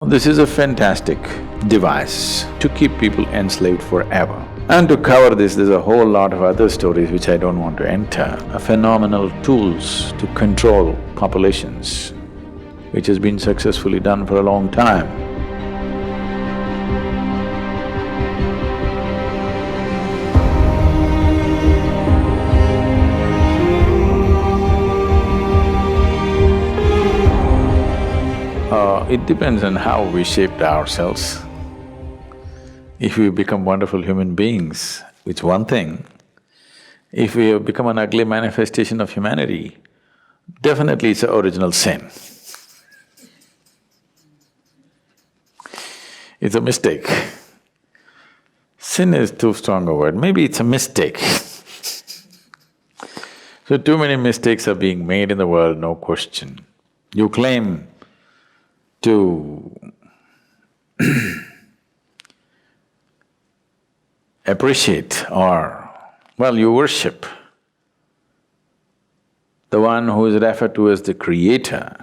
This is a fantastic device to keep people enslaved forever. And to cover this, there's a whole lot of other stories which I don't want to enter. Phenomenal tools to control populations, which has been successfully done for a long time. It depends on how we shaped ourselves. If we become wonderful human beings, it's one thing. If we have become an ugly manifestation of humanity, definitely it's an original sin. It's a mistake. Sin is too strong a word, maybe it's a mistake. So too many mistakes are being made in the world, no question. You claim to appreciate or, well, you worship the one who is referred to as the creator,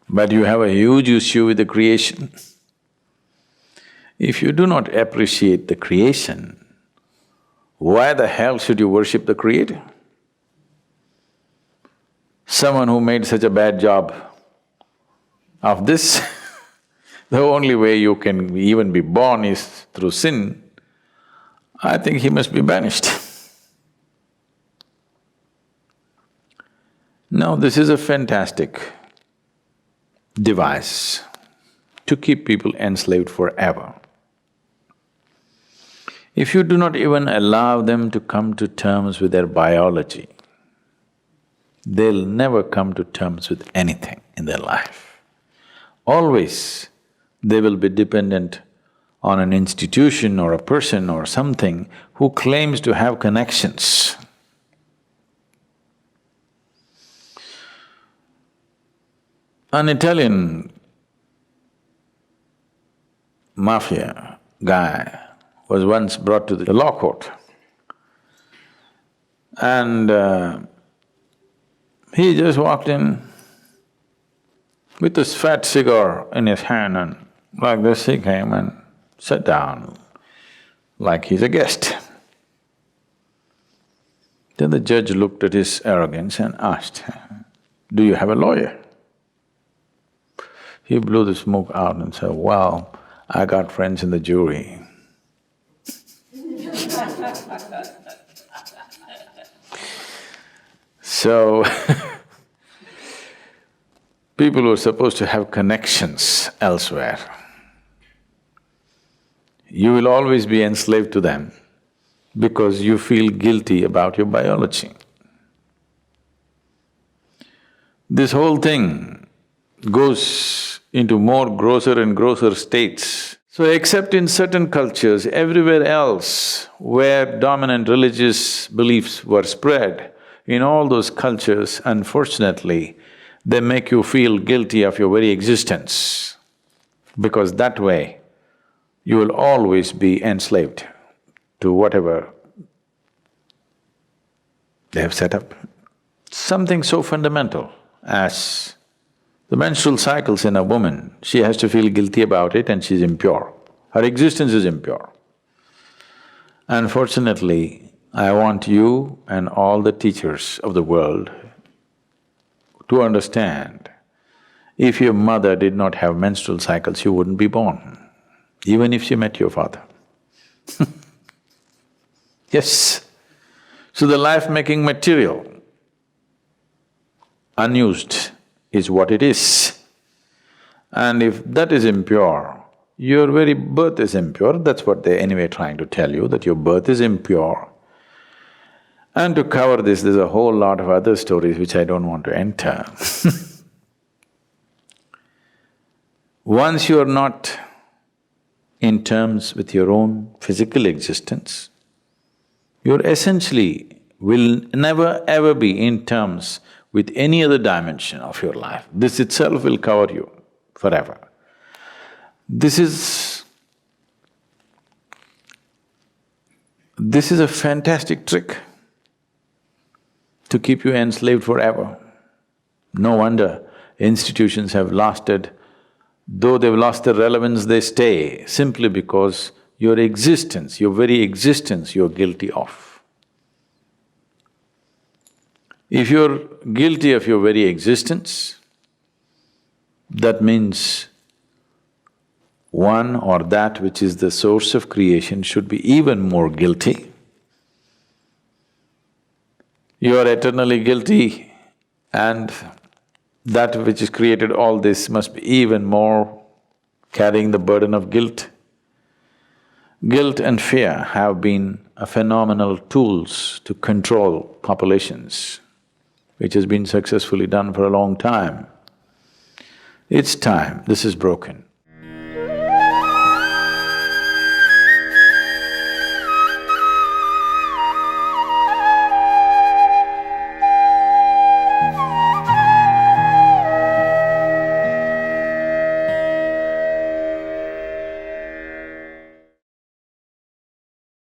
but you have a huge issue with the creation. If you do not appreciate the creation, why the hell should you worship the creator? Someone who made such a bad job of this, the only way you can even be born is through sin, I think he must be banished. Now, this is a fantastic device to keep people enslaved forever. If you do not even allow them to come to terms with their biology, they'll never come to terms with anything in their life. Always they will be dependent on an institution or a person or something who claims to have connections. An Italian mafia guy was once brought to the law court and he just walked in with this fat cigar in his hand, and like this he came and sat down like he's a guest. Then the judge looked at his arrogance and asked, "Do you have a lawyer?" He blew the smoke out and said, "Well, I got friends in the jury." So people who are supposed to have connections elsewhere, you will always be enslaved to them because you feel guilty about your biology. This whole thing goes into more grosser and grosser states. So except in certain cultures, everywhere else where dominant religious beliefs were spread, in all those cultures, unfortunately, they make you feel guilty of your very existence, because that way you will always be enslaved to whatever they have set up. Something so fundamental as the menstrual cycles in a woman, she has to feel guilty about it and she's impure. Her existence is impure. Unfortunately, I want you and all the teachers of the world to understand, if your mother did not have menstrual cycles, you wouldn't be born, even if she met your father. Yes. So the life-making material, unused, is what it is. And if that is impure, your very birth is impure, that's what they're anyway trying to tell you, that your birth is impure. And to cover this, there's a whole lot of other stories which I don't want to enter. Once you are not in terms with your own physical existence, you essentially will never ever be in terms with any other dimension of your life. This itself will cover you forever. This is a fantastic trick to keep you enslaved forever. No wonder institutions have lasted Though they've lost their relevance, they stay simply because your existence, your very existence, you're guilty of. If you're guilty of your very existence, that means one or that which is the source of creation should be even more guilty. You are eternally guilty and that which has created all this must be even more carrying the burden of guilt. Guilt and fear have been a phenomenal tools to control populations, which has been successfully done for a long time. It's time this is broken.